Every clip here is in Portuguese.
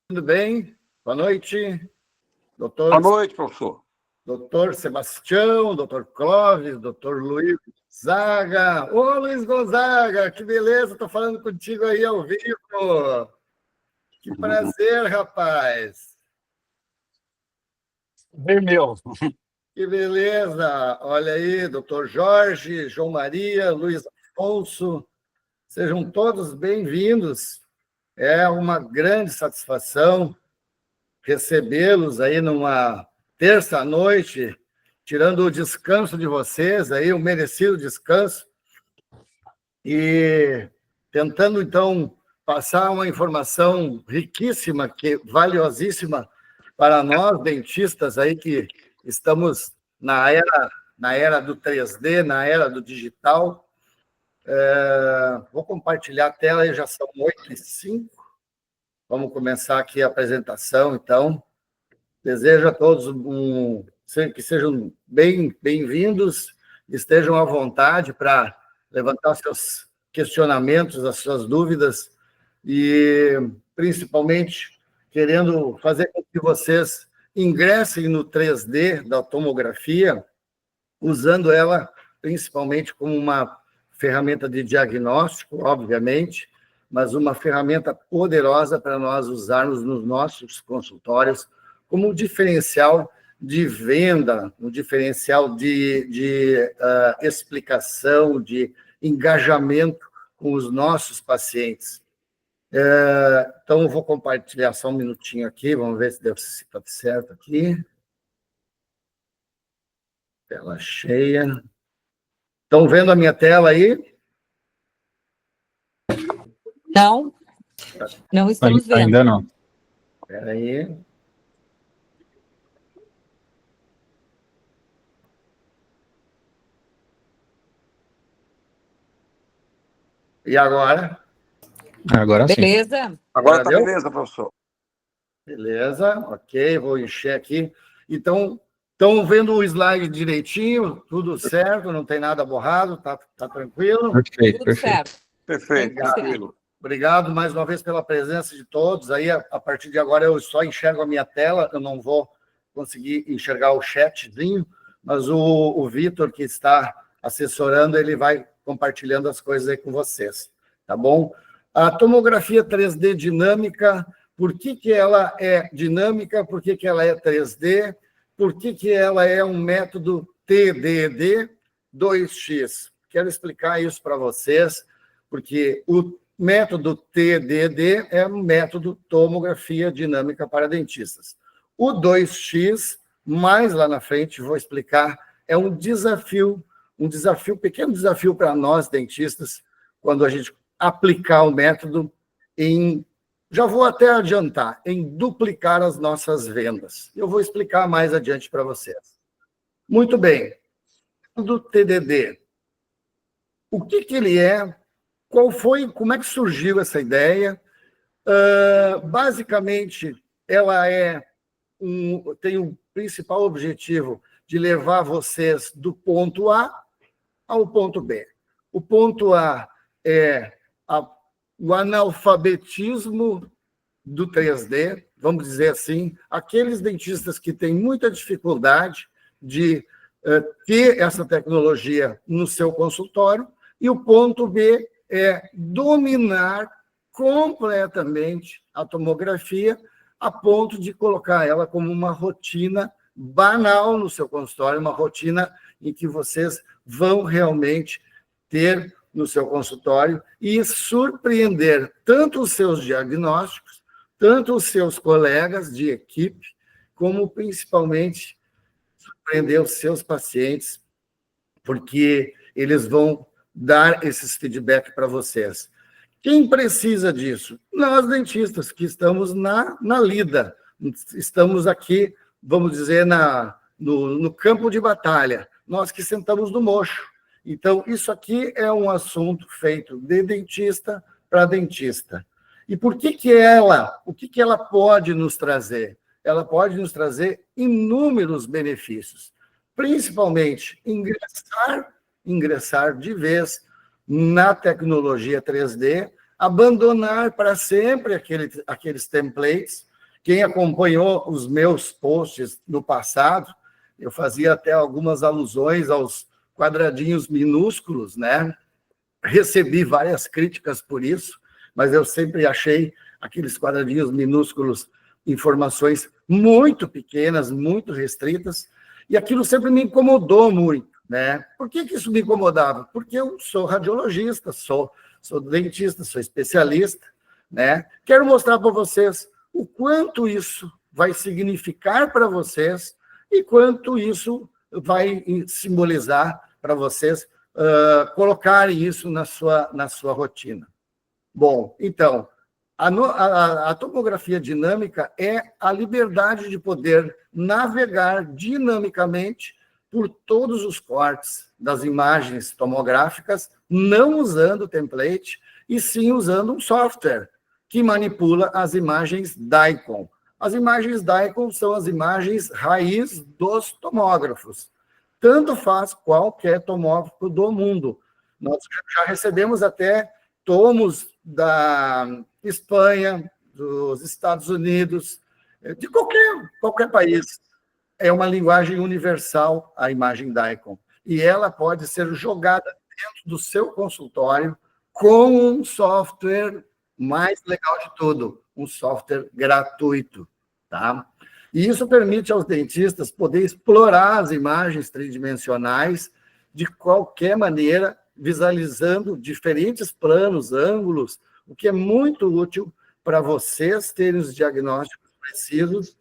Tudo bem? Boa noite, doutor. Boa noite, professor. Doutor Sebastião, doutor Clóvis, doutor Luiz Gonzaga. Ô, Luiz Gonzaga, que beleza, estou falando contigo aí ao vivo. Que prazer, rapaz. Bem meu. Que beleza. Olha aí, doutor Jorge, João Maria, Luiz Afonso, sejam todos bem-vindos. É uma grande satisfação recebê-los aí numa terça-noite, tirando o descanso de vocês, aí, o merecido descanso, e tentando, então, passar uma informação riquíssima, valiosíssima para nós, dentistas, aí que estamos na era do 3D, na era do digital. Vou compartilhar a tela, já são 8h05. Vamos começar aqui a apresentação, então. Desejo a todos que sejam bem-vindos, estejam à vontade para levantar seus questionamentos, as suas dúvidas, e, principalmente, querendo fazer com que vocês ingressem no 3D da tomografia, usando ela principalmente como uma ferramenta de diagnóstico, obviamente, mas uma ferramenta poderosa para nós usarmos nos nossos consultórios como um diferencial de venda, um diferencial de explicação, de engajamento com os nossos pacientes. Então, eu vou compartilhar só um minutinho aqui, vamos ver se está certo aqui. Tela cheia. Estão vendo a minha tela aí? Não estamos vendo. Ainda não. Espera aí. E agora? Agora sim. Beleza? Agora está deu? beleza, professor. Beleza, ok, vou encher aqui. Então, estão vendo o slide direitinho, tudo certo, não tem nada borrado, tá tranquilo? Perfeito, Tudo perfeito. certo. Perfeito, Obrigado. tranquilo. Obrigado mais uma vez pela presença de todos. Aí, a partir de agora, eu só enxergo a minha tela, eu não vou conseguir enxergar o chatzinho, mas o Vitor, que está assessorando, ele vai compartilhando as coisas aí com vocês, tá bom? A tomografia 3D dinâmica, por que ela é dinâmica, por que ela é 3D, por que ela é um método TDD 2X? Quero explicar isso para vocês, porque o método TDD é um método tomografia dinâmica para dentistas. O 2X, mais lá na frente, vou explicar, é um pequeno desafio para nós, dentistas, quando a gente aplicar o método já vou até adiantar, em duplicar as nossas vendas. Eu vou explicar mais adiante para vocês. Muito bem. Do TDD. O que ele é? Como é que surgiu essa ideia? Basicamente, ela tem o principal objetivo de levar vocês do ponto A ao ponto B. O ponto A é o analfabetismo do 3D, vamos dizer assim, aqueles dentistas que têm muita dificuldade de ter essa tecnologia no seu consultório, e o ponto B é dominar completamente a tomografia a ponto de colocar ela como uma rotina banal no seu consultório, uma rotina em que vocês vão realmente ter no seu consultório e surpreender tanto os seus diagnósticos, tanto os seus colegas de equipe, como principalmente surpreender os seus pacientes, porque eles vão dar esses feedback para vocês. Quem precisa disso? Nós, dentistas, que estamos na lida, estamos aqui, vamos dizer, no campo de batalha, nós que sentamos no mocho. Então, isso aqui é um assunto feito de dentista para dentista. E o que ela pode nos trazer? Ela pode nos trazer inúmeros benefícios. principalmente, ingressar de vez na tecnologia 3D, abandonar para sempre aqueles templates. Quem acompanhou os meus posts no passado, eu fazia até algumas alusões aos quadradinhos minúsculos, né? Recebi várias críticas por isso, mas eu sempre achei aqueles quadradinhos minúsculos informações muito pequenas, muito restritas, e aquilo sempre me incomodou muito, né? Por que isso me incomodava? Porque eu sou radiologista, sou dentista, sou especialista, né? Quero mostrar para vocês o quanto isso vai significar para vocês e quanto isso vai simbolizar para vocês colocarem isso na sua rotina. Bom, então, a tomografia dinâmica é a liberdade de poder navegar dinamicamente por todos os cortes das imagens tomográficas, não usando template, e sim usando um software que manipula as imagens DICOM. As imagens DICOM são as imagens raiz dos tomógrafos. Tanto faz qualquer tomógrafo do mundo. Nós já recebemos até tomos da Espanha, dos Estados Unidos, de qualquer país. É uma linguagem universal, a imagem DICOM. E ela pode ser jogada dentro do seu consultório com um software mais legal de tudo, um software gratuito. Tá? E isso permite aos dentistas poder explorar as imagens tridimensionais de qualquer maneira, visualizando diferentes planos, ângulos, o que é muito útil para vocês terem os diagnósticos precisos,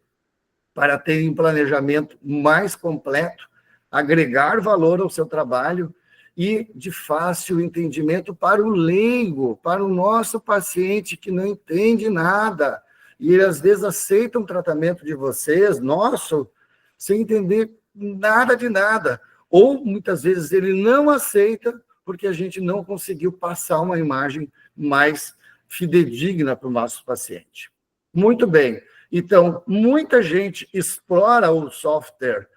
para terem um planejamento mais completo, agregar valor ao seu trabalho e de fácil entendimento para o leigo, para o nosso paciente que não entende nada. E ele, às vezes, aceita um tratamento de vocês, nosso, sem entender nada de nada. Ou, muitas vezes, ele não aceita porque a gente não conseguiu passar uma imagem mais fidedigna para o nosso paciente. Muito bem. Então, muita gente explora o software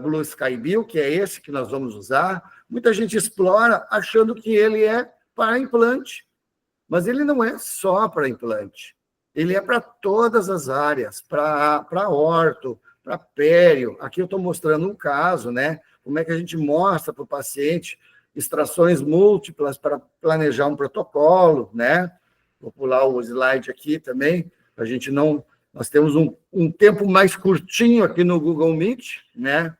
Blue Sky Bio, que é esse que nós vamos usar. Muita gente explora achando que ele é para implante. Mas ele não é só para implante. Ele é para todas as áreas, para orto, para pério. Aqui eu estou mostrando um caso, né? Como é que a gente mostra para o paciente extrações múltiplas para planejar um protocolo, né? Vou pular o slide aqui também, a gente não... Nós temos um tempo mais curtinho aqui no Google Meet, né?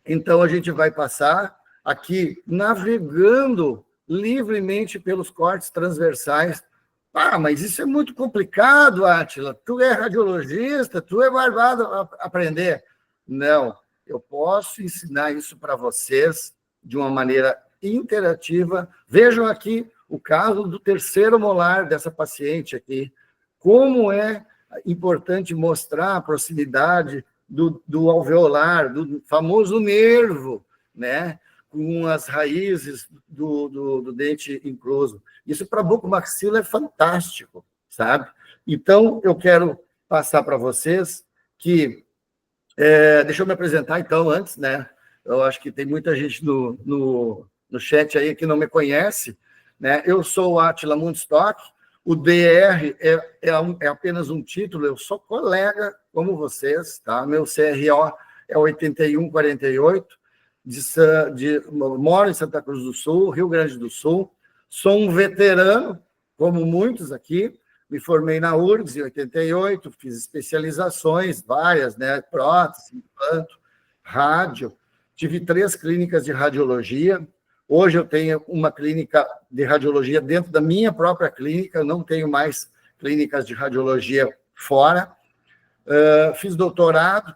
Então, a gente vai passar aqui navegando livremente pelos cortes transversais. Ah, mas isso é muito complicado, Átila. Tu é radiologista, tu é barbado a aprender. Não, eu posso ensinar isso para vocês de uma maneira interativa. Vejam aqui o caso do terceiro molar dessa paciente aqui. Como é importante mostrar a proximidade do alveolar, do famoso nervo, né? Com as raízes do dente incluso. Isso para bucomaxila é fantástico, sabe? Então, eu quero passar para vocês que... deixa eu me apresentar, então, antes, né? Eu acho que tem muita gente no chat aí que não me conhece, né? Eu sou o Átila Mundstock, o DR é apenas um título, eu sou colega como vocês, tá? Meu CRO é 8148, moro em Santa Cruz do Sul, Rio Grande do Sul, sou um veterano, como muitos aqui, me formei na URGS em 88, fiz especializações várias, né? Prótese, implanto, rádio, tive 3 clínicas de radiologia. Hoje eu tenho uma clínica de radiologia dentro da minha própria clínica, não tenho mais clínicas de radiologia fora. Fiz doutorado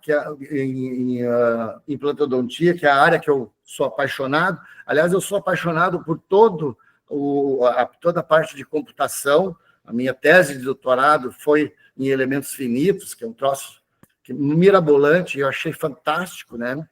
em implantodontia, que é a área que eu sou apaixonado. Aliás, eu sou apaixonado por toda a parte de computação. A minha tese de doutorado foi em elementos finitos, que é um troço mirabolante, e eu achei fantástico, né?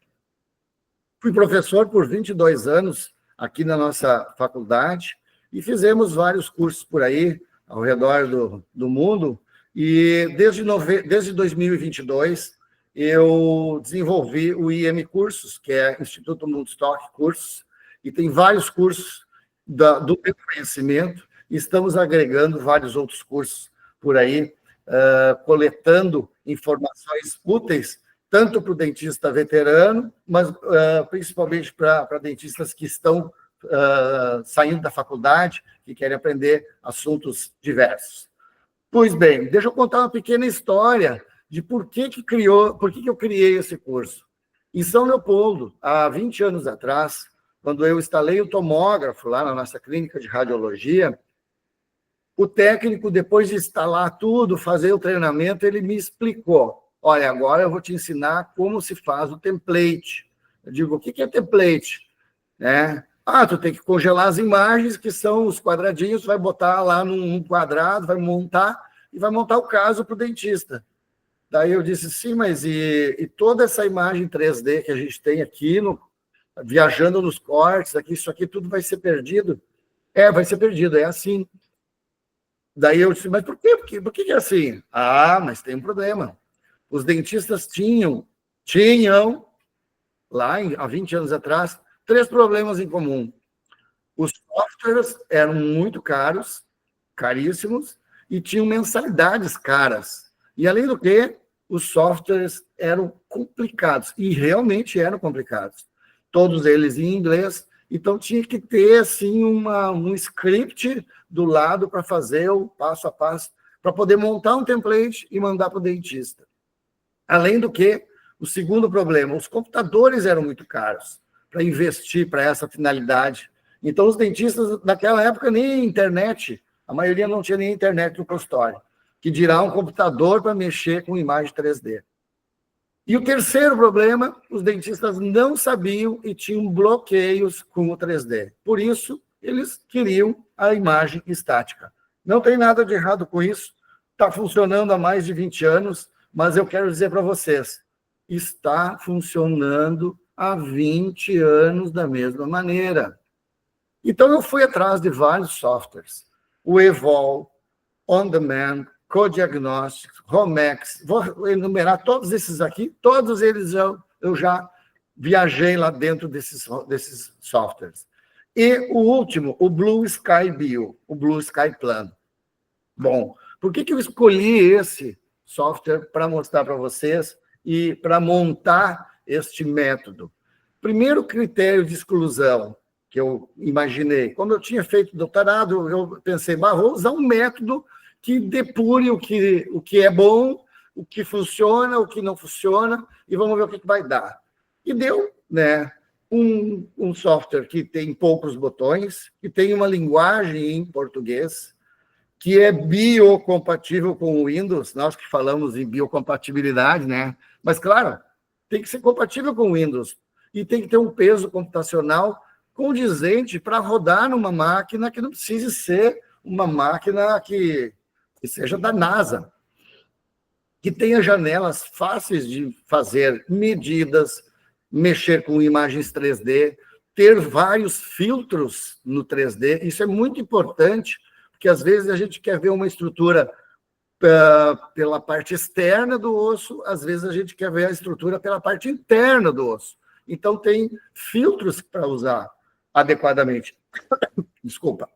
Fui professor por 22 anos aqui na nossa faculdade e fizemos vários cursos por aí, ao redor do mundo, e desde 2022 eu desenvolvi o IM Cursos, que é Instituto Mundstock Cursos, e tem vários cursos do meu conhecimento, e estamos agregando vários outros cursos por aí, coletando informações úteis, tanto para o dentista veterano, mas principalmente para dentistas que estão saindo da faculdade, que querem aprender assuntos diversos. Pois bem, deixa eu contar uma pequena história de por que eu criei esse curso. Em São Leopoldo, há 20 anos atrás, quando eu instalei o tomógrafo lá na nossa clínica de radiologia, o técnico, depois de instalar tudo, fazer o treinamento, ele me explicou: olha, agora eu vou te ensinar como se faz o template. Eu digo: o que é template? Tu tem que congelar as imagens, que são os quadradinhos, vai botar lá num quadrado, vai montar o caso para o dentista. Daí eu disse: sim, mas e toda essa imagem 3D que a gente tem aqui, viajando nos cortes, isso aqui tudo vai ser perdido? Vai ser perdido, é assim. Daí eu disse: mas por quê? Por que é assim? Mas tem um problema. Os dentistas tinham lá há 20 anos atrás, 3 problemas em comum. Os softwares eram muito caríssimos, e tinham mensalidades caras. E, além do que, os softwares eram complicados, e realmente eram complicados. Todos eles em inglês, então tinha que ter assim, um script do lado para fazer o passo a passo, para poder montar um template e mandar para o dentista. Além do que, o segundo problema, os computadores eram muito caros para investir para essa finalidade. Então, os dentistas, naquela época, nem internet, a maioria não tinha nem internet no consultório, que dirá um computador para mexer com imagem 3D. E o terceiro problema, os dentistas não sabiam e tinham bloqueios com o 3D. Por isso, eles queriam a imagem estática. Não tem nada de errado com isso, está funcionando há mais de 20 anos, mas eu quero dizer para vocês, está funcionando há 20 anos da mesma maneira. Então, eu fui atrás de vários softwares. O Evol, On Demand, Codiagnostics, Romex, vou enumerar todos esses aqui, todos eles eu já viajei lá dentro desses softwares. E o último, o Blue Sky Bio, o Blue Sky Plan. Bom, por que eu escolhi esse software para mostrar para vocês e para montar este método? Primeiro critério de exclusão que eu imaginei. Quando eu tinha feito doutorado, eu pensei: vou usar um método que depure o que é bom, o que funciona, o que não funciona, e vamos ver o que vai dar. E deu, um software que tem poucos botões, que tem uma linguagem em português, que é biocompatível com o Windows. Nós que falamos em biocompatibilidade, Mas, claro, tem que ser compatível com o Windows, e tem que ter um peso computacional condizente para rodar numa máquina que não precise ser uma máquina que seja da NASA, que tenha janelas fáceis de fazer medidas, mexer com imagens 3D, ter vários filtros no 3D. Isso é muito importante, porque às vezes a gente quer ver uma estrutura pela parte externa do osso, às vezes a gente quer ver a estrutura pela parte interna do osso. Então, tem filtros para usar adequadamente. Desculpa.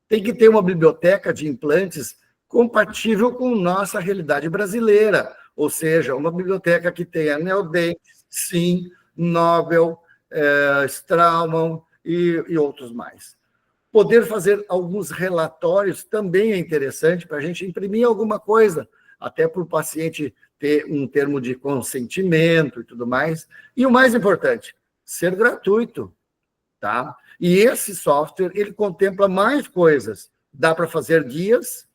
Tem que ter uma biblioteca de implantes compatível com nossa realidade brasileira, ou seja, uma biblioteca que tenha Neodent, Sim, Nobel, Straumann e outros mais. Poder fazer alguns relatórios também é interessante para a gente imprimir alguma coisa, até para o paciente ter um termo de consentimento e tudo mais. E o mais importante, ser gratuito. Tá? E esse software, ele contempla mais coisas. Dá para fazer guias,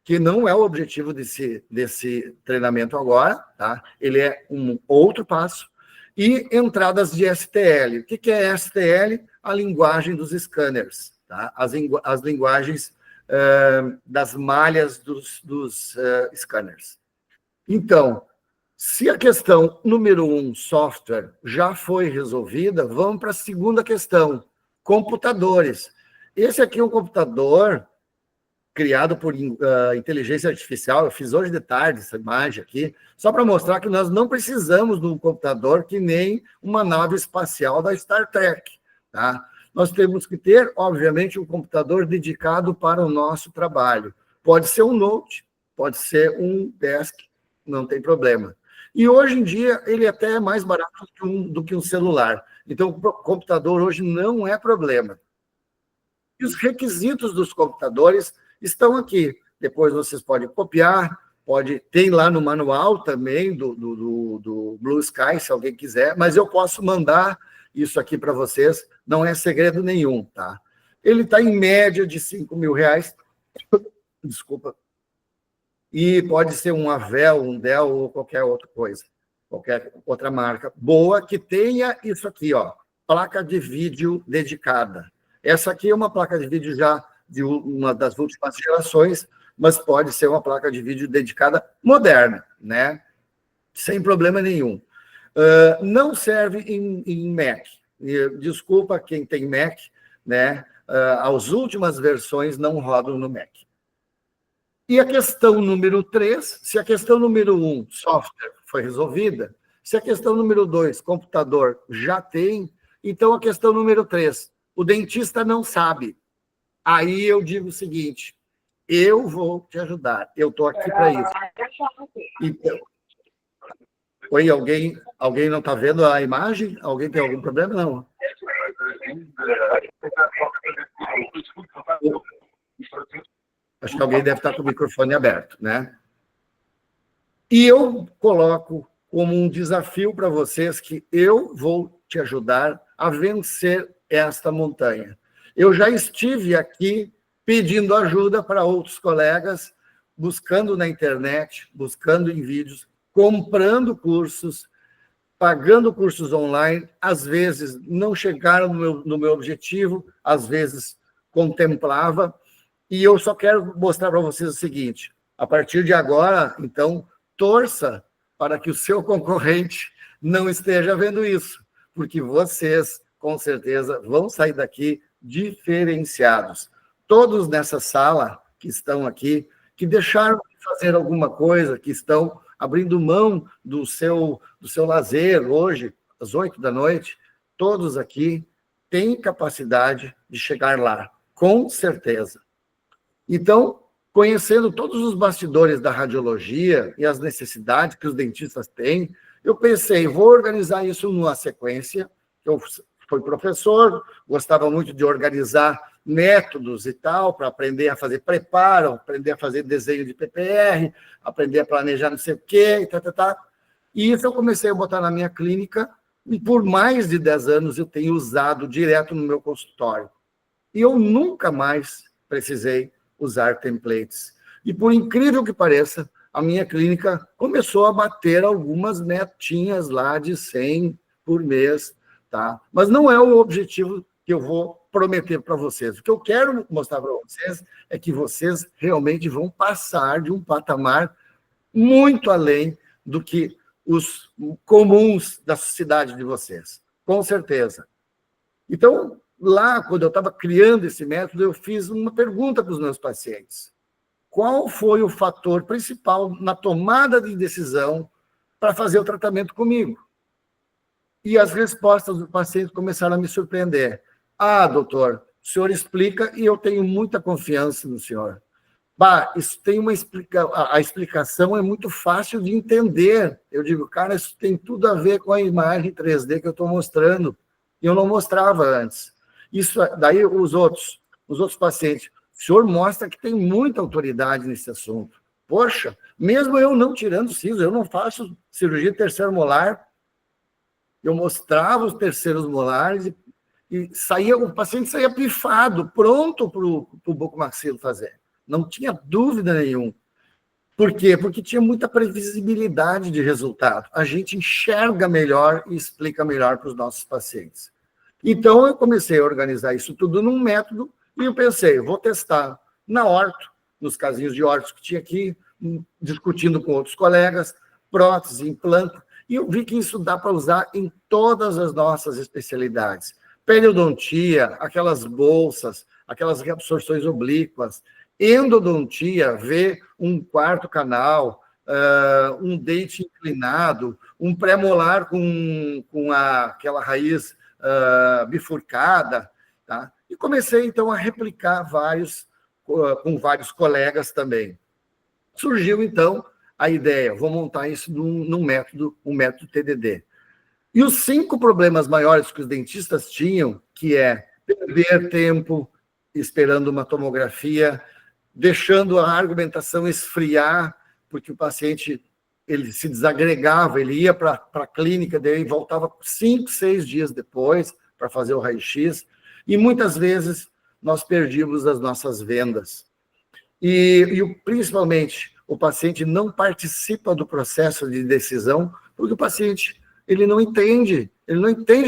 que não é o objetivo desse treinamento agora, tá? Ele é um outro passo. E entradas de STL. O que é STL? A linguagem dos scanners, tá? As linguagens das malhas dos scanners. Então, se a questão número 1, software, já foi resolvida, vamos para a segunda questão, computadores. Esse aqui é um computador criado por inteligência artificial. Eu fiz hoje de tarde essa imagem aqui, só para mostrar que nós não precisamos de um computador que nem uma nave espacial da Star Trek, tá? Nós temos que ter, obviamente, um computador dedicado para o nosso trabalho. Pode ser um Note, pode ser um desk, não tem problema. E hoje em dia, ele até é mais barato do que um celular. Então, o computador hoje não é problema. E os requisitos dos computadores estão aqui. Depois vocês podem copiar, tem lá no manual também do Blue Sky, se alguém quiser, mas eu posso mandar isso aqui para vocês, não é segredo nenhum, tá? Ele está em média de R$5.000, desculpa, e pode ser um Avel, um Dell ou qualquer outra coisa, qualquer outra marca boa que tenha isso aqui, ó, placa de vídeo dedicada. Essa aqui é uma placa de vídeo já de uma das últimas gerações, mas pode ser uma placa de vídeo dedicada moderna, né? Sem problema nenhum. Não serve em Mac. Desculpa quem tem Mac, né? As últimas versões não rodam no Mac. E a questão número 3, se a questão número 1, software, foi resolvida, se a questão número 2, computador, já tem, então a questão número 3, o dentista não sabe. Aí eu digo o seguinte, eu vou te ajudar, eu estou aqui para isso. Então, oi, alguém não está vendo a imagem? Alguém tem algum problema? Não. Acho que alguém deve estar com o microfone aberto, né? E eu coloco como um desafio para vocês que eu vou te ajudar a vencer esta montanha. Eu já estive aqui pedindo ajuda para outros colegas, buscando na internet, buscando em vídeos, comprando cursos, pagando cursos online, às vezes não chegaram no meu objetivo, às vezes contemplava, e eu só quero mostrar para vocês o seguinte, a partir de agora, então, torça para que o seu concorrente não esteja vendo isso, porque vocês, com certeza, vão sair daqui diferenciados. Todos nessa sala que estão aqui, que deixaram de fazer alguma coisa, que estão abrindo mão do seu lazer hoje, às 20h, todos aqui têm capacidade de chegar lá, com certeza. Então, conhecendo todos os bastidores da radiologia e as necessidades que os dentistas têm, eu pensei, vou organizar isso numa sequência. Eu fui professor, gostava muito de organizar métodos e tal, para aprender a fazer preparo, aprender a fazer desenho de PPR, aprender a planejar não sei o quê, e tá. E isso eu comecei a botar na minha clínica, e por mais de 10 anos eu tenho usado direto no meu consultório. E eu nunca mais precisei usar templates. E por incrível que pareça, a minha clínica começou a bater algumas metinhas lá de 100 por mês, tá? Mas não é o objetivo que eu vou prometer para vocês. O que eu quero mostrar para vocês é que vocês realmente vão passar de um patamar muito além do que os comuns da sociedade de vocês, com certeza. Então, lá, quando eu estava criando esse método, eu fiz uma pergunta para os meus pacientes. Qual foi o fator principal na tomada de decisão para fazer o tratamento comigo? E as respostas dos pacientes começaram a me surpreender. Ah, doutor, o senhor explica e eu tenho muita confiança no senhor. Bah, isso tem a explicação é muito fácil de entender. Eu digo, cara, isso tem tudo a ver com a imagem 3D que eu estou mostrando. E eu não mostrava antes. Isso, daí os outros pacientes, o senhor mostra que tem muita autoridade nesse assunto. Poxa, mesmo eu não tirando siso, eu não faço cirurgia de terceiro molar, eu mostrava os terceiros molares e o paciente saía pifado, pronto para o bucomaxilo fazer. Não tinha dúvida nenhuma. Por quê? Porque tinha muita previsibilidade de resultado. A gente enxerga melhor e explica melhor para os nossos pacientes. Então, eu comecei a organizar isso tudo num método e eu pensei, vou testar na orto, nos casinhos de ortos que tinha aqui, discutindo com outros colegas, prótese, implante, e eu vi que isso dá para usar em todas as nossas especialidades. Periodontia, aquelas bolsas, aquelas reabsorções oblíquas, Endodontia vê um quarto canal, um dente inclinado, um pré-molar com aquela raiz bifurcada, tá? E comecei, então, a replicar com vários colegas também. Surgiu, então, a ideia, vou montar isso num método, um método TDD. E os 5 problemas maiores que os dentistas tinham, que é perder tempo esperando uma tomografia, deixando a argumentação esfriar, porque o paciente ele se desagregava, ele ia para a clínica dele e voltava 5, 6 dias depois para fazer o raio-x, e muitas vezes nós perdíamos as nossas vendas. E principalmente, o paciente não participa do processo de decisão, porque o paciente ele não entende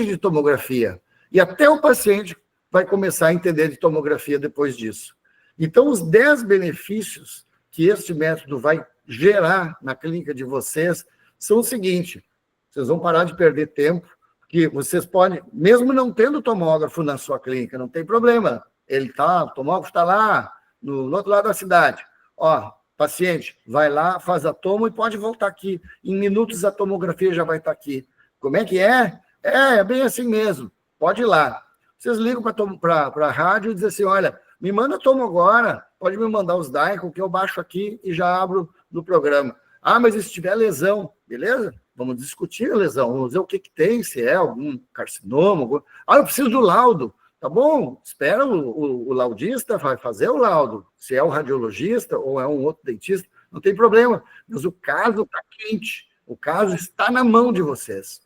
de tomografia. E até o paciente vai começar a entender de tomografia depois disso. Então, os 10 benefícios que este método vai gerar na clínica de vocês são o seguinte: vocês vão parar de perder tempo, que vocês podem, mesmo não tendo tomógrafo na sua clínica, não tem problema. O tomógrafo está lá, no outro lado da cidade. Ó, paciente, vai lá, faz a tomo e pode voltar aqui. Em minutos a tomografia já vai estar aqui. Como é que é? É bem assim mesmo. Pode ir lá. Vocês ligam para a rádio e dizem assim, olha, me manda a tomo agora, pode me mandar os DICOM, que eu baixo aqui e já abro no programa. Ah, mas e se tiver lesão, beleza? Vamos discutir a lesão, vamos ver o que tem, se é algum carcinoma. Ah, eu preciso do laudo. Tá bom, espera o laudista, vai fazer o laudo. Se é o radiologista ou é um outro dentista, não tem problema. Mas o caso está quente, o caso está na mão de vocês.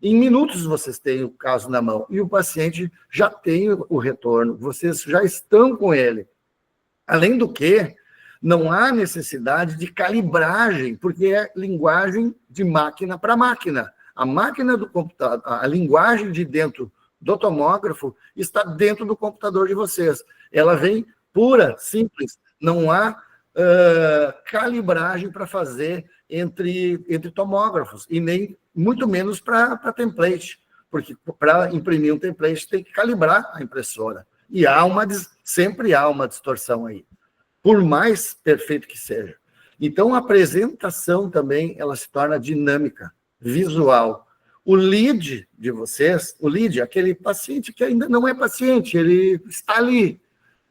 Em minutos vocês têm o caso na mão e o paciente já tem o retorno, vocês já estão com ele. Além do que, não há necessidade de calibragem, porque é linguagem de máquina para máquina. A máquina do computador, a linguagem de dentro do tomógrafo está dentro do computador de vocês. Ela vem pura, simples. Não há calibragem para fazer entre tomógrafos, e nem muito menos para template, porque para imprimir um template tem que calibrar a impressora. E sempre há uma distorção aí, por mais perfeito que seja. Então, a apresentação também ela se torna dinâmica, visual. O lead de vocês, aquele paciente que ainda não é paciente, ele está ali.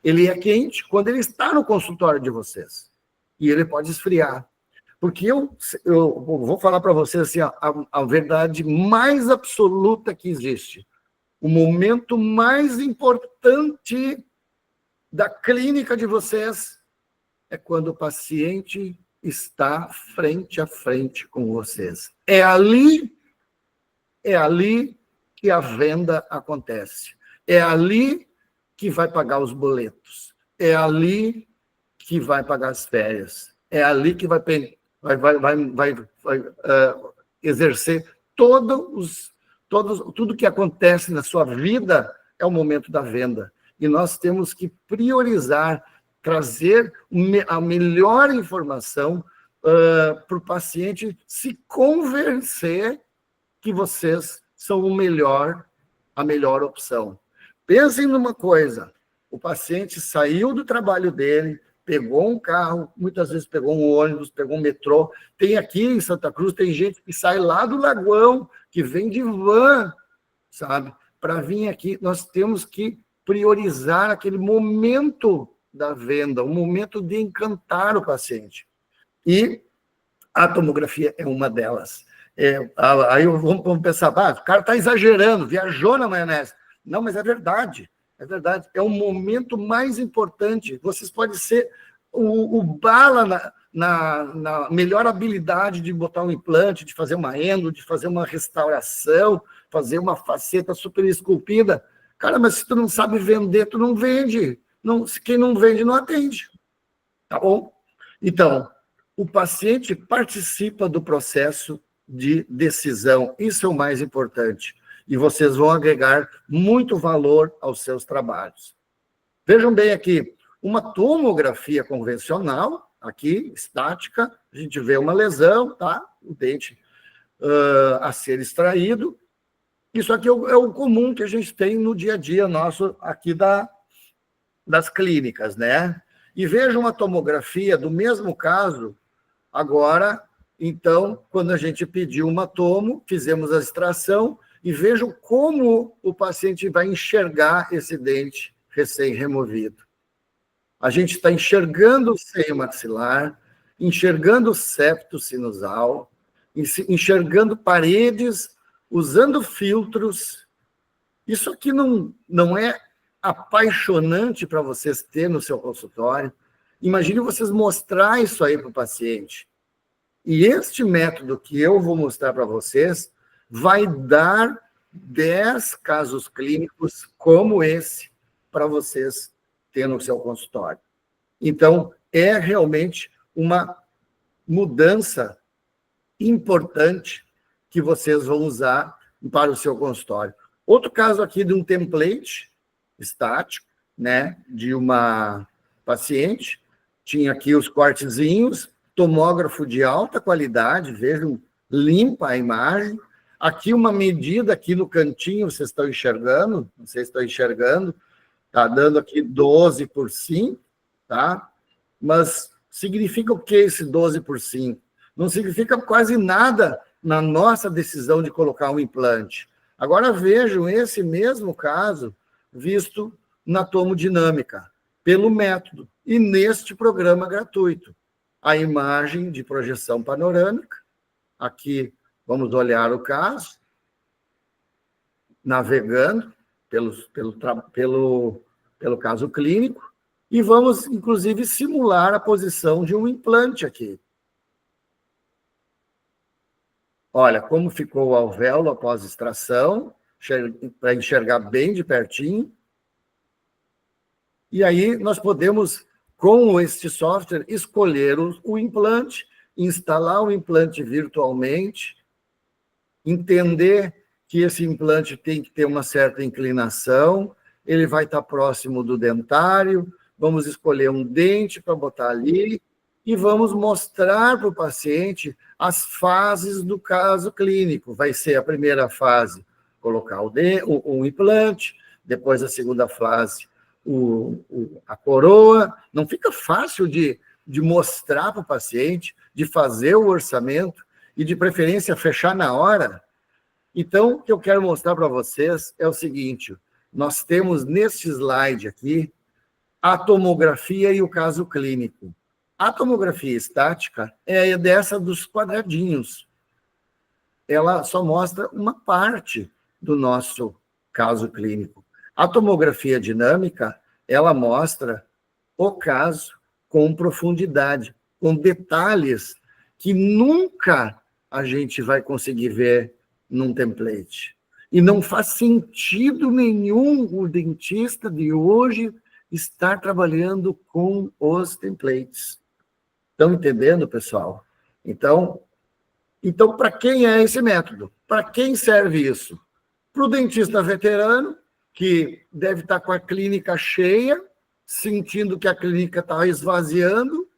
Ele é quente quando ele está no consultório de vocês. E ele pode esfriar. Porque eu vou falar para vocês assim, a verdade mais absoluta que existe. O momento mais importante da clínica de vocês é quando o paciente está frente a frente com vocês. É ali que a venda acontece. É ali que vai pagar os boletos. É ali que vai pagar as férias. É ali que vai exercer tudo que acontece na sua vida é o momento da venda. E nós temos que priorizar, trazer a melhor informação para o paciente se convencer que vocês são a melhor opção. Pensem numa coisa, o paciente saiu do trabalho dele, pegou um carro, muitas vezes pegou um ônibus, pegou um metrô. Tem aqui em Santa Cruz, tem gente que sai lá do Lagoão, que vem de van, sabe? Para vir aqui, nós temos que priorizar aquele momento da venda, o momento de encantar o paciente. E a tomografia é uma delas. Aí vamos pensar, o cara está exagerando, viajou na maionese. Não, mas é verdade. É verdade, é o momento mais importante. Vocês podem ser o bala na melhor habilidade de botar um implante, de fazer uma endo, de fazer uma restauração, fazer uma faceta super esculpida. Cara, mas se tu não sabe vender, tu não vende. Quem não vende, não atende. Tá bom? Então, o paciente participa do processo de decisão. Isso é o mais importante. E vocês vão agregar muito valor aos seus trabalhos. Vejam bem aqui, uma tomografia convencional, aqui, estática, a gente vê uma lesão, tá? O dente a ser extraído. Isso aqui é o comum que a gente tem no dia a dia nosso aqui das clínicas, né? E vejam a tomografia do mesmo caso, agora, então, quando a gente pediu uma tomo, fizemos a extração, e vejam como o paciente vai enxergar esse dente recém-removido. A gente está enxergando o seio maxilar, enxergando o septo sinusal, enxergando paredes, usando filtros. Isso aqui não é apaixonante para vocês ter no seu consultório? Imagine vocês mostrar isso aí para o paciente. E este método que eu vou mostrar para vocês vai dar 10 casos clínicos como esse para vocês ter no seu consultório. Então, é realmente uma mudança importante que vocês vão usar para o seu consultório. Outro caso aqui de um template estático, né, de uma paciente, tinha aqui os cortezinhos, tomógrafo de alta qualidade, vejam, limpa a imagem. Aqui uma medida aqui no cantinho, vocês estão enxergando? Não sei se estão enxergando. Está dando aqui 12 por 5, tá? Mas significa o que esse 12 por 5? Não significa quase nada na nossa decisão de colocar um implante. Agora vejam esse mesmo caso visto na tomodinâmica, pelo método, e neste programa gratuito. A imagem de projeção panorâmica, aqui vamos olhar o caso, navegando pelo caso clínico, e vamos, inclusive, simular a posição de um implante aqui. Olha como ficou o alvéolo após extração, para enxergar bem de pertinho. E aí nós podemos, com este software, escolher o implante, instalar o implante virtualmente, entender que esse implante tem que ter uma certa inclinação, ele vai estar próximo do dentário, vamos escolher um dente para botar ali e vamos mostrar para o paciente as fases do caso clínico. Vai ser a primeira fase, colocar o implante, depois a segunda fase, a coroa. Não fica fácil de mostrar para o paciente, de fazer o orçamento e, de preferência, fechar na hora. Então, o que eu quero mostrar para vocês é o seguinte: nós temos neste slide aqui a tomografia e o caso clínico. A tomografia estática é dessa dos quadradinhos. Ela só mostra uma parte do nosso caso clínico. A tomografia dinâmica, ela mostra o caso com profundidade, com detalhes que nunca a gente vai conseguir ver num template. E não faz sentido nenhum o dentista de hoje estar trabalhando com os templates. Estão entendendo, pessoal? Então para quem é esse método? Para quem serve isso? Para o dentista veterano, que deve estar com a clínica cheia, sentindo que a clínica está esvaziando,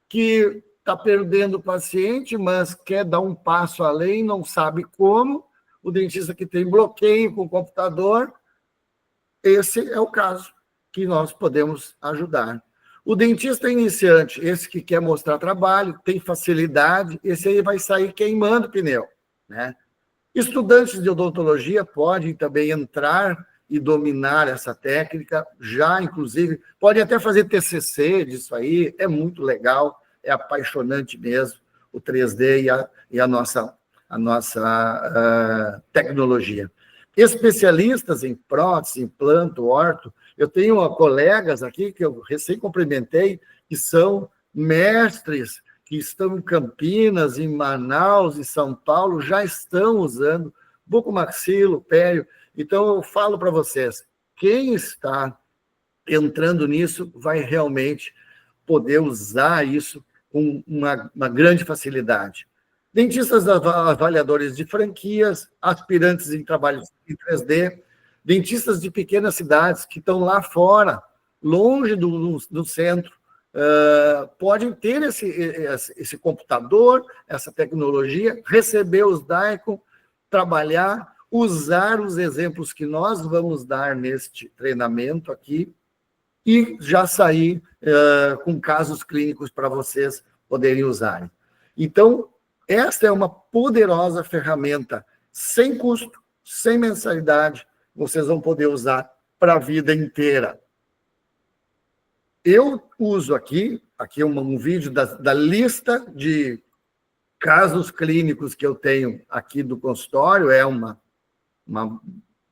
que está perdendo o paciente, mas quer dar um passo além, não sabe como. O dentista que tem bloqueio com o computador, esse é o caso que nós podemos ajudar. O dentista iniciante, esse que quer mostrar trabalho, tem facilidade, esse aí vai sair queimando pneu, né? Estudantes de odontologia podem também entrar e dominar essa técnica, já, inclusive, podem até fazer TCC disso aí, é muito legal, é apaixonante mesmo, o 3D e a nossa tecnologia. Especialistas em prótese, implanto, orto, eu tenho colegas aqui que eu recém cumprimentei, que são mestres, que estão em Campinas, em Manaus, em São Paulo, já estão usando bucomaxilo, pério. Então, eu falo para vocês, quem está entrando nisso vai realmente poder usar isso com uma grande facilidade. Dentistas avaliadores de franquias, aspirantes em trabalhos em 3D, dentistas de pequenas cidades que estão lá fora, longe do centro, podem ter esse computador, essa tecnologia, receber os DICOM, trabalhar, usar os exemplos que nós vamos dar neste treinamento aqui, e já sair com casos clínicos para vocês poderem usarem. Então, esta é uma poderosa ferramenta, sem custo, sem mensalidade, vocês vão poder usar para a vida inteira. Eu uso aqui um vídeo da lista de casos clínicos que eu tenho aqui do consultório, é uma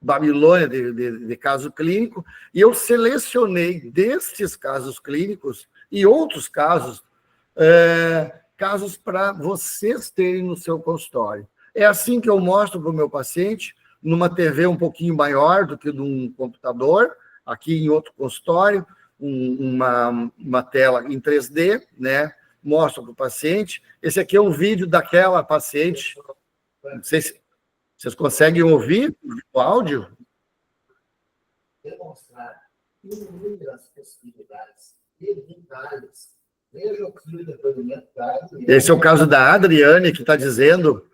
Babilônia de caso clínico, e eu selecionei destes casos clínicos e outros casos, casos para vocês terem no seu consultório. É assim que eu mostro para o meu paciente, numa TV um pouquinho maior do que num computador, aqui em outro consultório, uma tela em 3D, né? Mostro para o paciente. Esse aqui é um vídeo daquela paciente. Não sei se vocês conseguem ouvir o áudio? Demonstrar inúmeras possibilidades e detalhes. Veja o que o depoimento da Adriane. Esse é o caso da Adriane, que está dizendo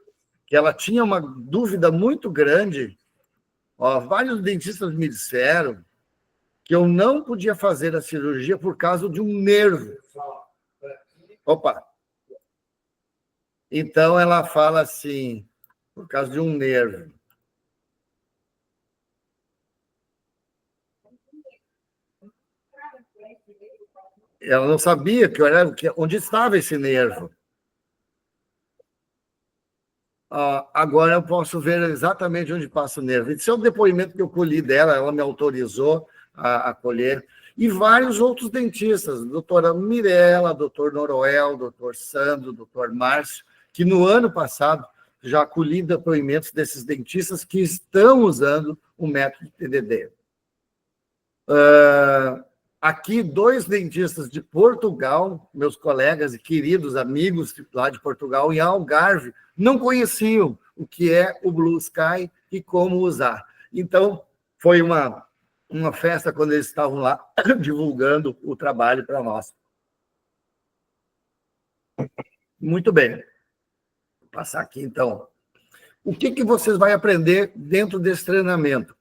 que ela tinha uma dúvida muito grande. Vários dentistas me disseram que eu não podia fazer a cirurgia por causa de um nervo. Opa! Então, ela fala assim, por causa de um nervo. Ela não sabia onde estava esse nervo. Agora eu posso ver exatamente onde passa o nervo. Esse é o depoimento que eu colhi dela, ela me autorizou a colher. E vários outros dentistas, a doutora Mirella, doutor Noroel, doutor Sandro, doutor Márcio, que no ano passado já colhi depoimentos desses dentistas que estão usando o método TDD. Aqui, 2 dentistas de Portugal, meus colegas e queridos amigos lá de Portugal, em Algarve, não conheciam o que é o Blue Sky e como usar. Então, foi uma festa quando eles estavam lá divulgando o trabalho para nós. Muito bem. Vou passar aqui, então. O que vocês vão aprender dentro desse treinamento?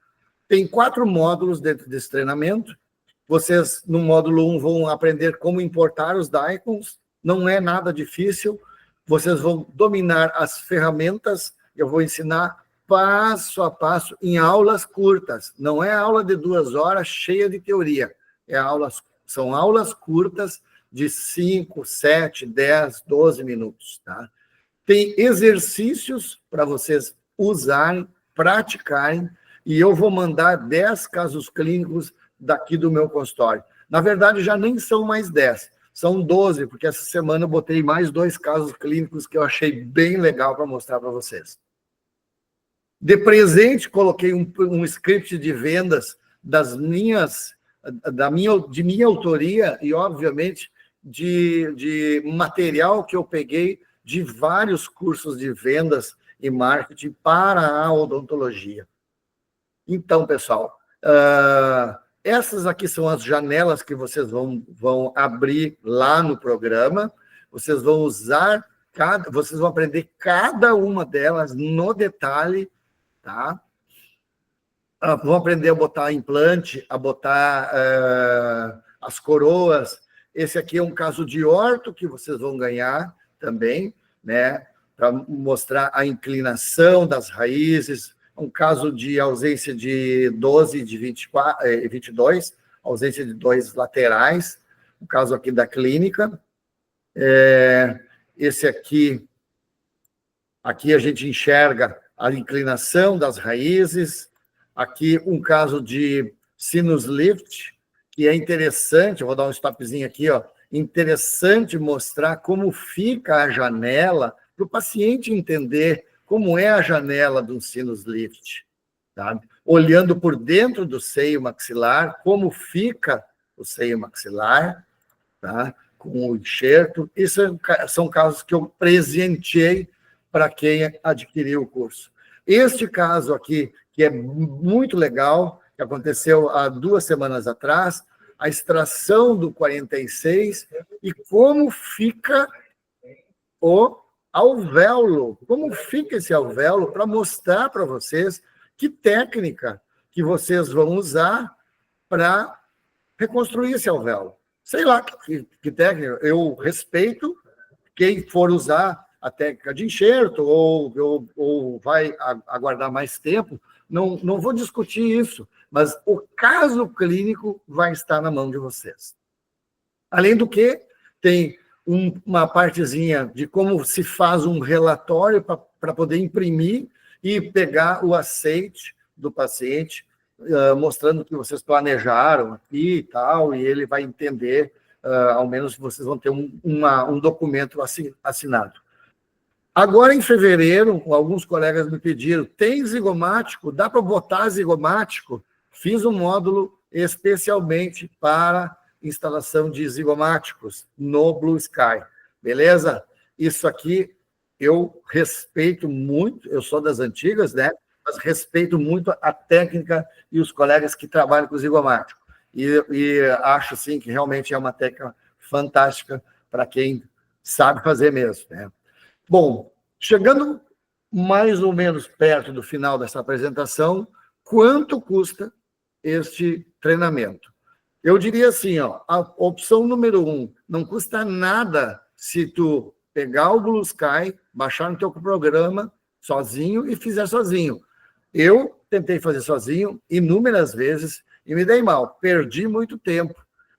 Tem 4 módulos dentro desse treinamento. Vocês, no módulo 1, vão aprender como importar os Daikons. Não é nada difícil. Vocês vão dominar as ferramentas. Eu vou ensinar passo a passo em aulas curtas. Não é aula de 2 horas cheia de teoria. São aulas curtas de 5, 7, 10, 12 minutos. Tá? Tem exercícios para vocês usarem, praticarem, e eu vou mandar 10 casos clínicos daqui do meu consultório. Na verdade, já nem são mais 10, são 12, porque essa semana eu botei mais 2 casos clínicos que eu achei bem legal para mostrar para vocês. De presente, coloquei um script de vendas de minha autoria e, obviamente, de material que eu peguei de vários cursos de vendas e marketing para a odontologia. Então, pessoal, essas aqui são as janelas que vocês vão abrir lá no programa. Vocês vão usar, vocês vão aprender cada uma delas no detalhe, tá? Vão aprender a botar implante, a botar as coroas. Esse aqui é um caso de orto que vocês vão ganhar também, né? Para mostrar a inclinação das raízes, um caso de ausência de 12 e de 22, ausência de 2 laterais, o caso aqui da clínica. Esse aqui a gente enxerga a inclinação das raízes. Aqui um caso de sinus lift, que é interessante, eu vou dar um stopzinho aqui, ó, interessante mostrar como fica a janela, para o paciente entender como é a janela de um sinus lift, tá? Olhando por dentro do seio maxilar, como fica o seio maxilar, tá? Com o enxerto. Isso são casos que eu presenteei para quem adquiriu o curso. Este caso aqui, que é muito legal, que aconteceu há 2 semanas atrás, a extração do 46 e como fica o alvéolo, como fica esse alvéolo, para mostrar para vocês que técnica que vocês vão usar para reconstruir esse alvéolo. Sei lá que técnica, eu respeito quem for usar a técnica de enxerto ou vai aguardar mais tempo, não vou discutir isso, mas o caso clínico vai estar na mão de vocês. Além do que, tem uma partezinha de como se faz um relatório para poder imprimir e pegar o aceite do paciente, mostrando que vocês planejaram aqui e tal, e ele vai entender, ao menos vocês vão ter um documento assinado. Agora, em fevereiro, alguns colegas me pediram, tem zigomático? Dá para botar zigomático? Fiz um módulo especialmente para instalação de zigomáticos no Blue Sky, beleza? Isso aqui eu respeito muito, eu sou das antigas, né? Mas respeito muito a técnica e os colegas que trabalham com zigomático. E acho, sim, que realmente é uma técnica fantástica para quem sabe fazer mesmo, né? Bom, chegando mais ou menos perto do final dessa apresentação, quanto custa este treinamento? Eu diria assim, ó, a opção número 1, não custa nada se tu pegar o Blue Sky, baixar no teu programa sozinho e fizer sozinho. Eu tentei fazer sozinho inúmeras vezes e me dei mal, perdi muito tempo.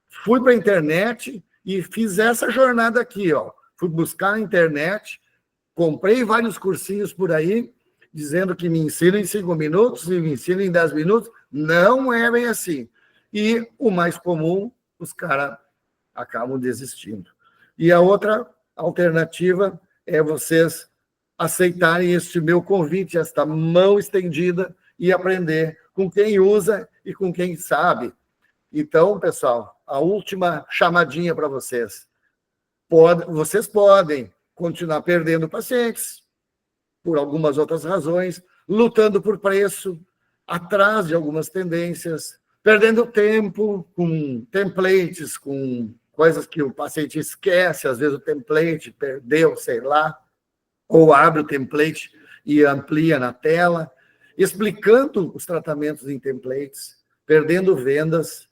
Fui para a internet e fiz essa jornada aqui, ó. Fui buscar na internet, comprei vários cursinhos por aí, dizendo que me ensina em 5 minutos e me ensina em 10 minutos. Não é bem assim. E o mais comum, os caras acabam desistindo. E a outra alternativa é vocês aceitarem este meu convite, esta mão estendida, e aprender com quem usa e com quem sabe. Então, pessoal, a última chamadinha para vocês. Vocês podem continuar perdendo pacientes, por algumas outras razões, lutando por preço, atrás de algumas tendências, perdendo tempo com templates, com coisas que o paciente esquece, às vezes o template perdeu, sei lá, ou abre o template e amplia na tela, explicando os tratamentos em templates, perdendo vendas,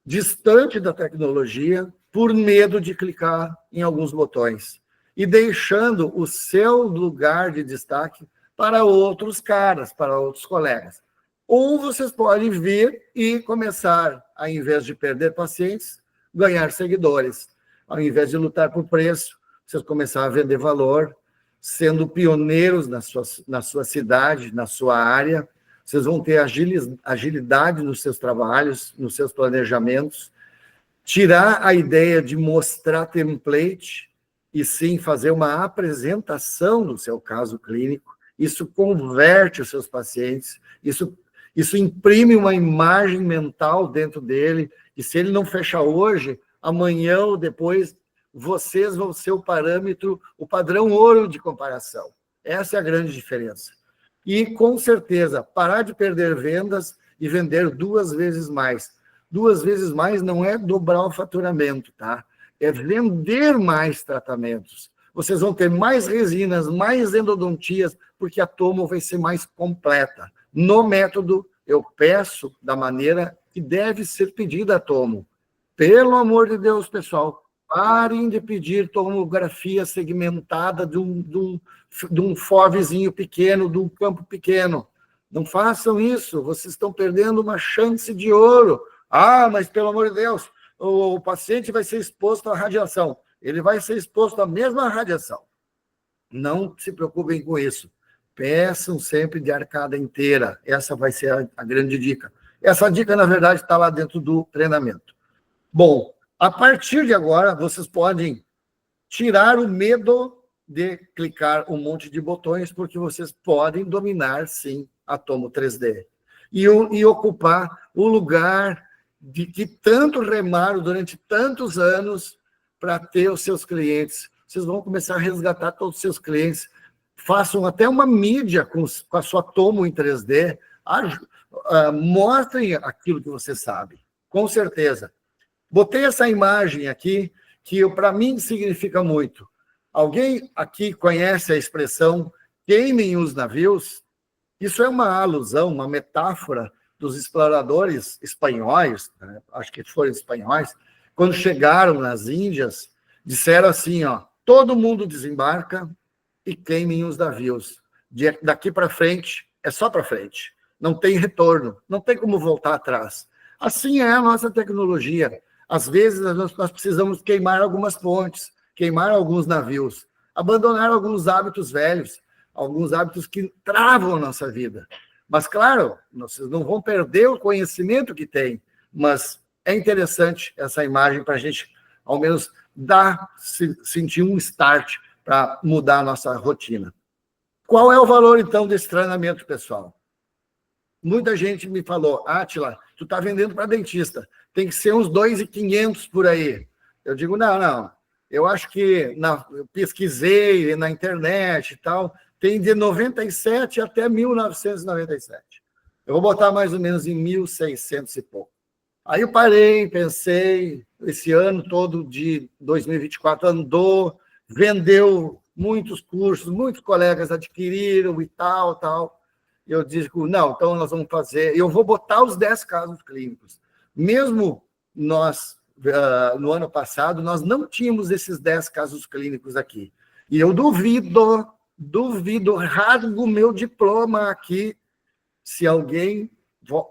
distante da tecnologia, por medo de clicar em alguns botões, e deixando o seu lugar de destaque para outros caras, para outros colegas. Ou vocês podem vir e começar, ao invés de perder pacientes, ganhar seguidores. Ao invés de lutar por preço, vocês começarem a vender valor, sendo pioneiros na sua cidade, na sua área. Vocês vão ter agilidade nos seus trabalhos, nos seus planejamentos, tirar a ideia de mostrar template e sim fazer uma apresentação do seu caso clínico. Isso converte os seus pacientes, isso imprime uma imagem mental dentro dele, e se ele não fechar hoje, amanhã ou depois, vocês vão ser o parâmetro, o padrão ouro de comparação. Essa é a grande diferença. E, com certeza, parar de perder vendas e vender 2 vezes mais. 2 vezes mais não é dobrar o faturamento, tá? É vender mais tratamentos. Vocês vão ter mais resinas, mais endodontias, porque a tomo vai ser mais completa. No método, eu peço da maneira que deve ser pedida a tomo. Pelo amor de Deus, pessoal, parem de pedir tomografia segmentada de um FOVzinho pequeno, de um campo pequeno. Não façam isso, vocês estão perdendo uma chance de ouro. Ah, mas pelo amor de Deus, o paciente vai ser exposto à radiação. Ele vai ser exposto à mesma radiação. Não se preocupem com isso. Peçam sempre de arcada inteira. Essa vai ser a grande dica. Essa dica, na verdade, está lá dentro do treinamento. Bom, a partir de agora, vocês podem tirar o medo de clicar um monte de botões, porque vocês podem dominar, sim, a Tomo 3D. E ocupar o lugar de que tanto remaram durante tantos anos para ter os seus clientes. Vocês vão começar a resgatar todos os seus clientes. Façam até uma mídia com a sua Tomo em 3D. Mostrem aquilo que você sabe, com certeza. Botei essa imagem aqui, que para mim significa muito. Alguém aqui conhece a expressão queimem os navios? Isso é uma alusão, uma metáfora dos exploradores espanhóis, né, acho que foram espanhóis, quando chegaram nas Índias, disseram assim, ó, todo mundo desembarca e queimem os navios. Daqui para frente, é só para frente. Não tem retorno, não tem como voltar atrás. Assim é a nossa tecnologia. Às vezes, nós precisamos queimar algumas pontes, queimar alguns navios, abandonar alguns hábitos velhos, alguns hábitos que travam a nossa vida. Mas, claro, vocês não vão perder o conhecimento que tem, mas é interessante essa imagem para a gente, ao menos, sentir um start para mudar a nossa rotina. Qual é o valor, então, desse treinamento, pessoal? Muita gente me falou, Átila, tu está vendendo para dentista, tem que ser uns 2.500 por aí. Eu digo, não. Eu acho que eu pesquisei na internet e tal, tem de 97 até 1997. Eu vou botar mais ou menos em 1.600 e pouco. Aí eu parei, pensei, esse ano todo de 2024 andou, vendeu muitos cursos, muitos colegas adquiriram e tal. Eu disse, não, então nós vamos fazer, eu vou botar os 10 casos clínicos. Mesmo nós, no ano passado, nós não tínhamos esses 10 casos clínicos aqui. E eu duvido, rasgo o meu diploma aqui, se alguém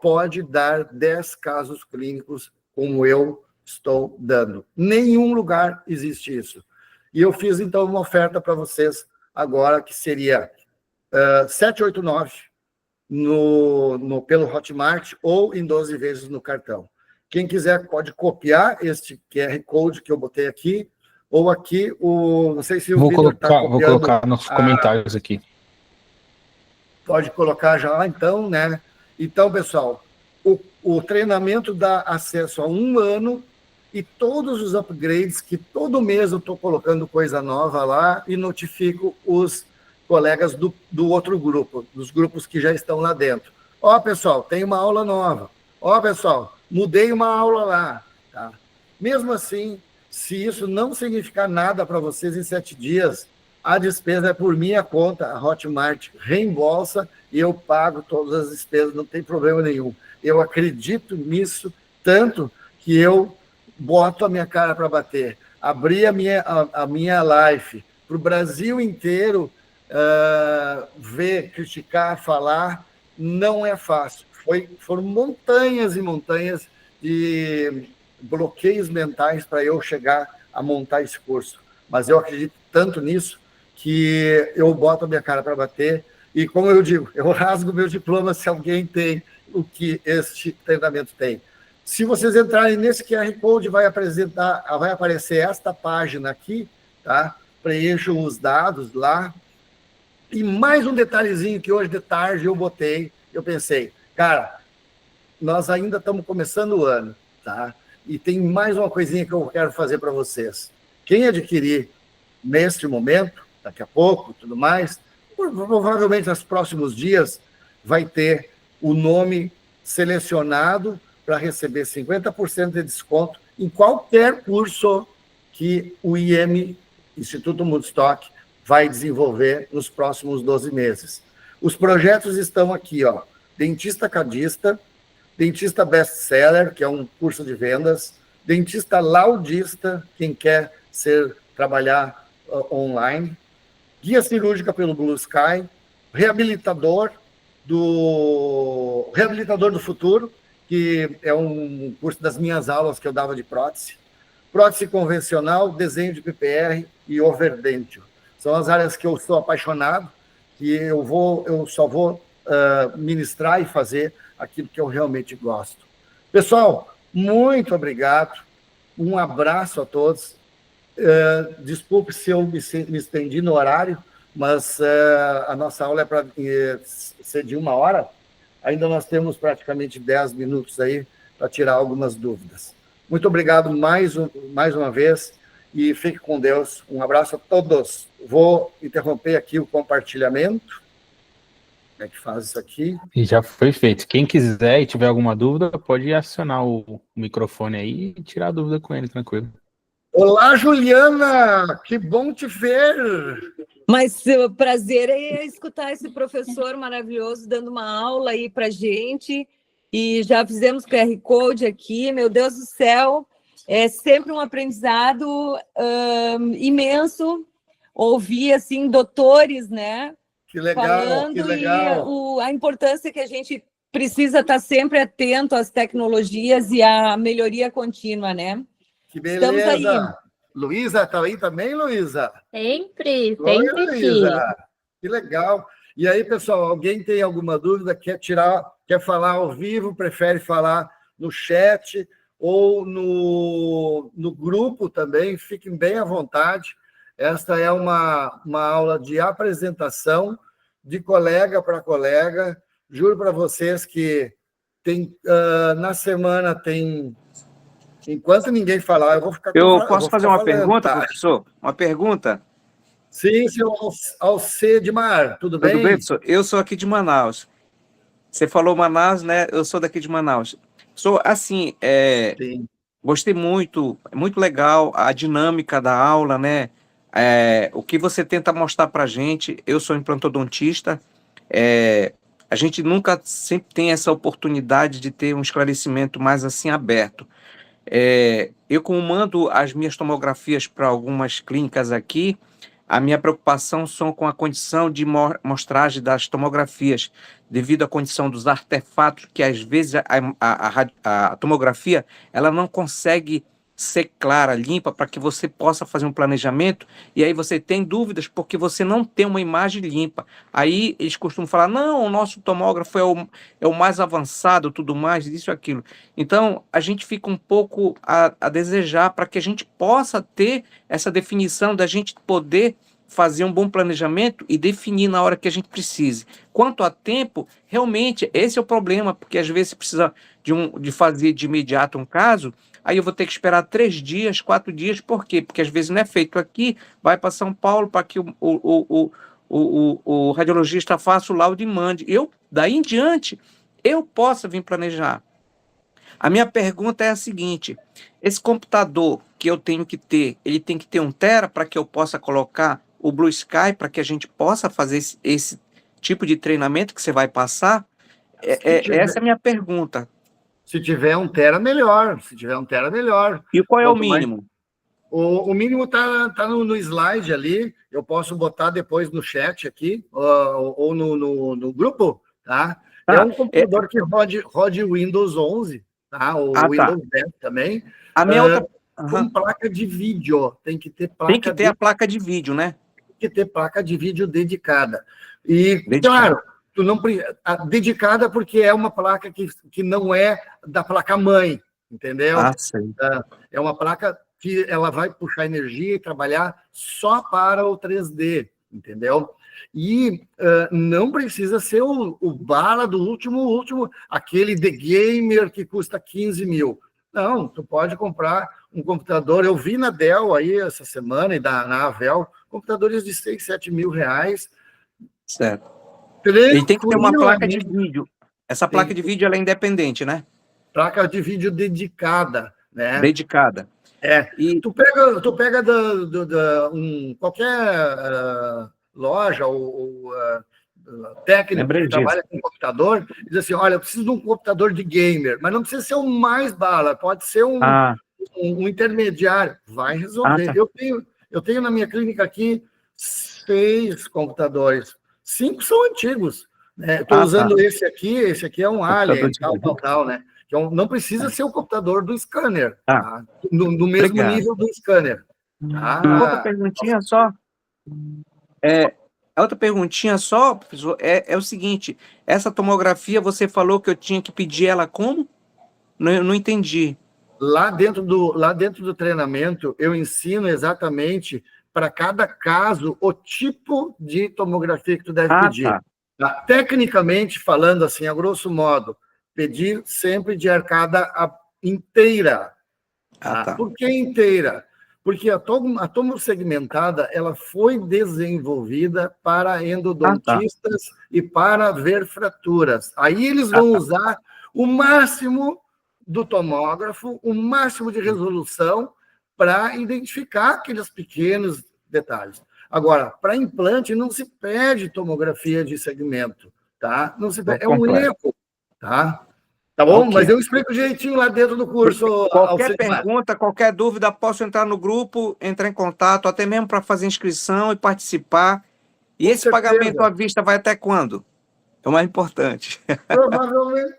pode dar 10 casos clínicos como eu estou dando. Nenhum lugar existe isso. E eu fiz, então, uma oferta para vocês agora, que seria 789 pelo Hotmart ou em 12 vezes no cartão. Quem quiser pode copiar este QR Code que eu botei aqui, ou aqui, não sei se o Vitor está copiando. Vou colocar nos comentários aqui. Pode colocar já, então, né? Então, pessoal, o treinamento dá acesso a 1 ano e todos os upgrades, que todo mês eu estou colocando coisa nova lá e notifico os colegas do outro grupo, dos grupos que já estão lá dentro. Ó, pessoal, tem uma aula nova. Ó, pessoal, mudei uma aula lá. Tá? Mesmo assim, se isso não significar nada para vocês em 7 dias, a despesa é por minha conta, a Hotmart reembolsa e eu pago todas as despesas, não tem problema nenhum. Eu acredito nisso tanto que eu boto a minha cara para bater. Abri a minha live para o Brasil inteiro ver, criticar, falar, não é fácil. Foram montanhas e montanhas de bloqueios mentais para eu chegar a montar esse curso. Mas eu acredito tanto nisso que eu boto a minha cara para bater e, como eu digo, eu rasgo meu diploma se alguém tem o que este treinamento tem. Se vocês entrarem nesse QR Code, vai aparecer esta página aqui, tá? Preencham os dados lá. E mais um detalhezinho que hoje de tarde eu pensei, cara, nós ainda estamos começando o ano, tá? E tem mais uma coisinha que eu quero fazer para vocês. Quem adquirir neste momento, daqui a pouco, tudo mais, provavelmente nos próximos dias, vai ter o nome selecionado para receber 50% de desconto em qualquer curso que o IM, Instituto Woodstock, vai desenvolver nos próximos 12 meses. Os projetos estão aqui, ó, Dentista Cadista, Dentista Best-Seller, que é um curso de vendas, Dentista Laudista, quem quer trabalhar online, Guia Cirúrgica pelo Blue Sky, Reabilitador do Futuro, que é um curso das minhas aulas que eu dava de prótese convencional, desenho de PPR e overdentio. São as áreas que eu sou apaixonado, que eu só vou ministrar e fazer aquilo que eu realmente gosto. Pessoal, muito obrigado, um abraço a todos. Desculpe se eu me estendi no horário, mas a nossa aula é para ser de 1 hora. Ainda nós temos praticamente 10 minutos aí para tirar algumas dúvidas. Muito obrigado mais uma vez e fique com Deus. Um abraço a todos. Vou interromper aqui o compartilhamento. Como é que faz isso aqui? E já foi feito. Quem quiser e tiver alguma dúvida, pode acionar o microfone aí e tirar a dúvida com ele, tranquilo. Olá, Juliana! Que bom te ver! Mas o prazer é escutar esse professor maravilhoso dando uma aula aí para gente. e já fizemos QR Code aqui, meu Deus do céu, é sempre um aprendizado imenso ouvir, assim, doutores, né, Que legal, falando, que legal. e a importância que a gente precisa estar sempre atento às tecnologias e à melhoria contínua, né? Que Estamos aí. beleza. Luísa, tá aí também, Luísa? Sempre, Oi, sempre aqui. Luísa. Que legal. E aí, pessoal, alguém tem alguma dúvida, quer falar ao vivo, prefere falar no chat ou no grupo também, fiquem bem à vontade. Esta é uma aula de apresentação de colega para colega. Juro para vocês que na semana tem... Enquanto ninguém falar, eu vou ficar... Eu vou posso ficar fazer uma falando, pergunta, tá? professor? Uma pergunta? Sim, senhor Alcedmar, tudo Tudo bem, bem? professor? Eu sou aqui de Manaus. Você falou Manaus, né? Eu sou daqui de Manaus. Sou assim, Sim. gostei muito, é muito legal a dinâmica da aula, né? O que você tenta mostrar para a gente. Eu sou implantodontista, a gente nunca sempre tem essa oportunidade de ter um esclarecimento mais assim aberto. Eu, como mando as minhas tomografias para algumas clínicas aqui, a minha preocupação são com a condição de mostragem das tomografias, devido à condição dos artefatos, que às vezes a tomografia ela não consegue ser clara, limpa, para que você possa fazer um planejamento, e aí você tem dúvidas porque você não tem uma imagem limpa. Aí eles costumam falar, não, o nosso tomógrafo é o mais avançado, tudo mais, isso e aquilo. Então, a gente fica um pouco a desejar para que a gente possa ter essa definição da gente poder fazer um bom planejamento e definir na hora que a gente precise. Quanto a tempo, realmente, esse é o problema, porque às vezes você precisa de fazer de imediato um caso, aí eu vou ter que esperar 3 dias, 4 dias, por quê? Porque às vezes não é feito aqui, vai para São Paulo para que o radiologista faça o laudo e mande. Daí em diante, eu possa vir planejar. A minha pergunta é a seguinte: esse computador que eu tenho que ter, ele tem que ter 1 tera para que eu possa colocar o Blue Sky, para que a gente possa fazer esse tipo de treinamento que você vai passar? Essa é a minha pergunta. Se tiver 1 tera, melhor. Se tiver 1 tera, melhor. E qual é o Quanto mais- mínimo? O mínimo tá no slide ali. Eu posso botar depois no chat aqui, ou no grupo, tá? É um computador que rode Windows 11, tá? Ou Tá. Windows 10 também. A minha outra... Com placa de vídeo. Tem que ter Tem que ter a placa de vídeo, né? Tem que ter placa de vídeo dedicada. E, Dedicada. claro, dedicada porque é uma placa que não é da placa-mãe, entendeu? Sim. É uma placa que ela vai puxar energia e trabalhar só para o 3D, entendeu? E não precisa ser o bala do último, aquele The Gamer que custa 15 mil. Não, tu pode comprar um computador. Eu vi na Dell aí essa semana e na Avel, computadores de 6, 7 mil reais. Certo. Ele tem que ter uma placa de Tranquilamente. vídeo. Essa placa de vídeo ela é independente, né? Placa de vídeo dedicada, né? Dedicada. E Tu pega qualquer loja ou técnico que trabalha com computador, e diz assim, olha, eu preciso de um computador de gamer, mas não precisa ser o mais bala, pode ser um intermediário. Vai resolver. Tá. Eu tenho na minha clínica aqui 6 computadores. 5 são antigos. Estou usando esse aqui é um Alien, tal, né? Não precisa ser o computador do scanner, tá? No mesmo nível do scanner. Tá? Outra perguntinha só. A outra perguntinha só, professor, é o seguinte: essa tomografia, você falou que eu tinha que pedir ela como? Não entendi. Lá dentro do treinamento, eu ensino exatamente para cada caso o tipo de tomografia que tu deve pedir. Tá? Tecnicamente falando, assim, a grosso modo, pedir sempre de arcada inteira. Tá? Por que inteira? Porque a tomo segmentada ela foi desenvolvida para endodontistas e para ver fraturas. Aí eles vão usar o máximo do tomógrafo, o máximo de resolução para identificar aqueles pequenos detalhes. Agora, para implante não se pede tomografia de segmento, tá? Não se pede, é um erro, tá? Tá bom? Ok. Mas eu explico direitinho lá dentro do curso. Qualquer Alcimar. pergunta, qualquer dúvida, posso entrar no grupo, entrar em contato, até mesmo para fazer inscrição e participar. E Com esse certeza. pagamento à vista vai até quando? É o mais importante. Provavelmente.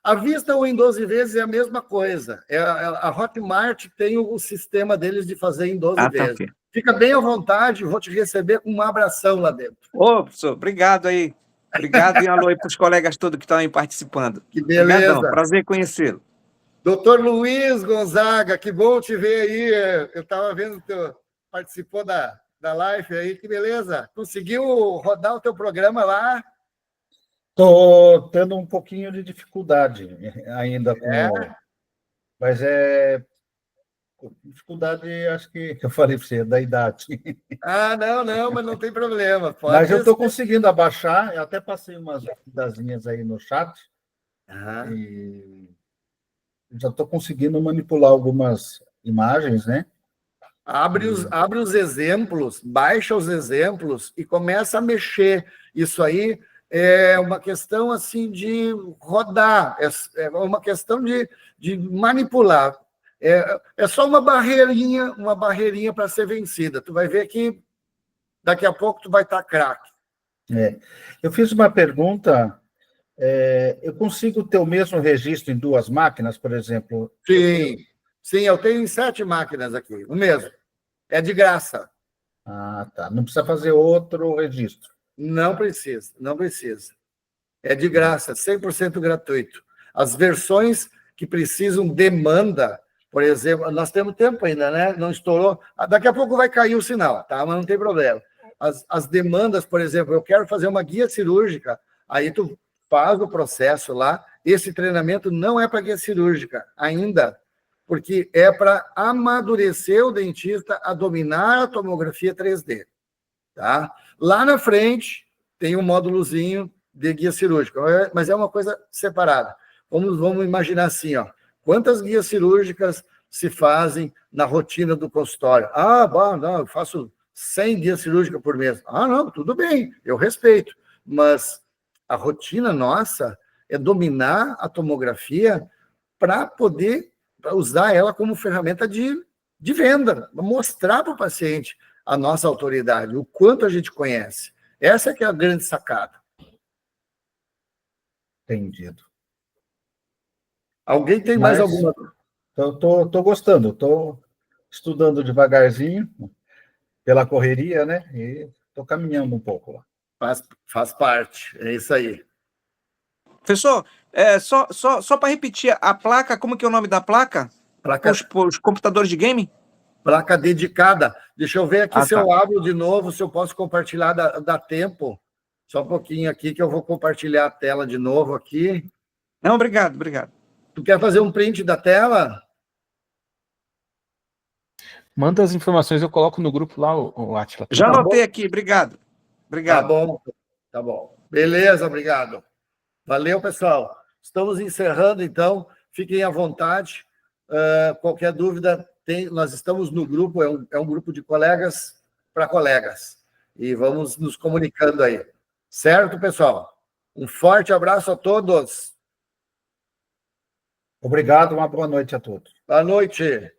À vista ou em 12 vezes é a mesma coisa. A Hotmart tem o sistema deles de fazer em 12 Tá, vezes. ok. Fica bem à vontade, vou te receber com um abração lá dentro. Ô, professor, obrigado aí. Obrigado e alô aí para os colegas todos que estão aí participando. Que Obrigadão, beleza. prazer conhecê-lo. Doutor Luiz Gonzaga, que bom te ver aí. Eu estava vendo que tu participou da live aí, que beleza. Conseguiu rodar o teu programa lá? Estou tendo um pouquinho de dificuldade ainda com. É? Mas dificuldade, acho que eu falei para você, da idade. Ah, não, mas não tem problema. Mas eu estou ser. conseguindo abaixar, eu até passei umas dazinhas aí no chat Ah. e já estou conseguindo manipular algumas imagens, né? Abre os exemplos, baixa os exemplos e começa a mexer. Isso aí é uma questão assim de rodar, é uma questão de manipular. É só uma barreirinha para ser vencida. Tu vai ver que daqui a pouco tu vai estar craque. Eu fiz uma pergunta, eu consigo ter o mesmo registro em duas máquinas, por exemplo? Sim, eu tenho em 7 máquinas aqui, o mesmo. É de graça. Ah, tá. Não precisa fazer outro registro. Não precisa. É de graça, 100% gratuito. As versões que precisam demanda, por exemplo, nós temos tempo ainda, né? Não estourou. Daqui a pouco vai cair o sinal, tá? Mas não tem problema. As demandas, por exemplo, eu quero fazer uma guia cirúrgica, aí tu faz o processo lá. Esse treinamento não é para guia cirúrgica ainda, porque é para amadurecer o dentista a dominar a tomografia 3D, tá? Lá na frente tem um módulozinho de guia cirúrgica, mas é uma coisa separada. Vamos imaginar assim, ó, quantas guias cirúrgicas se fazem na rotina do consultório? Não, eu faço 100 guias cirúrgicas por mês. Não, tudo bem, eu respeito, mas a rotina nossa é dominar a tomografia para poder usar ela como ferramenta de venda, mostrar para o paciente a nossa autoridade, o quanto a gente conhece. Essa é que é a grande sacada. Entendido. Alguém tem mais alguma? Estou gostando, estou estudando devagarzinho, pela correria, né? E estou caminhando um pouco lá. Faz parte, é isso aí. Professor, só para repetir, a placa, como que é o nome da placa? Os computadores de game? Placa dedicada. Deixa eu ver aqui se eu Tá. abro de novo, se eu posso compartilhar, dá tempo. Só um pouquinho aqui que eu vou compartilhar a tela de novo aqui. Não, obrigado. Tu quer fazer um print da tela? Manda as informações, eu coloco no grupo lá, o Átila. Já Tá anotei bom. aqui, obrigado. Tá bom. Beleza, obrigado. Valeu, pessoal. Estamos encerrando, então. Fiquem à vontade. Qualquer dúvida, nós estamos no grupo, é um grupo de colegas para colegas. E vamos nos comunicando aí. Certo, pessoal? Um forte abraço a todos. Obrigado, uma boa noite a todos. Boa noite.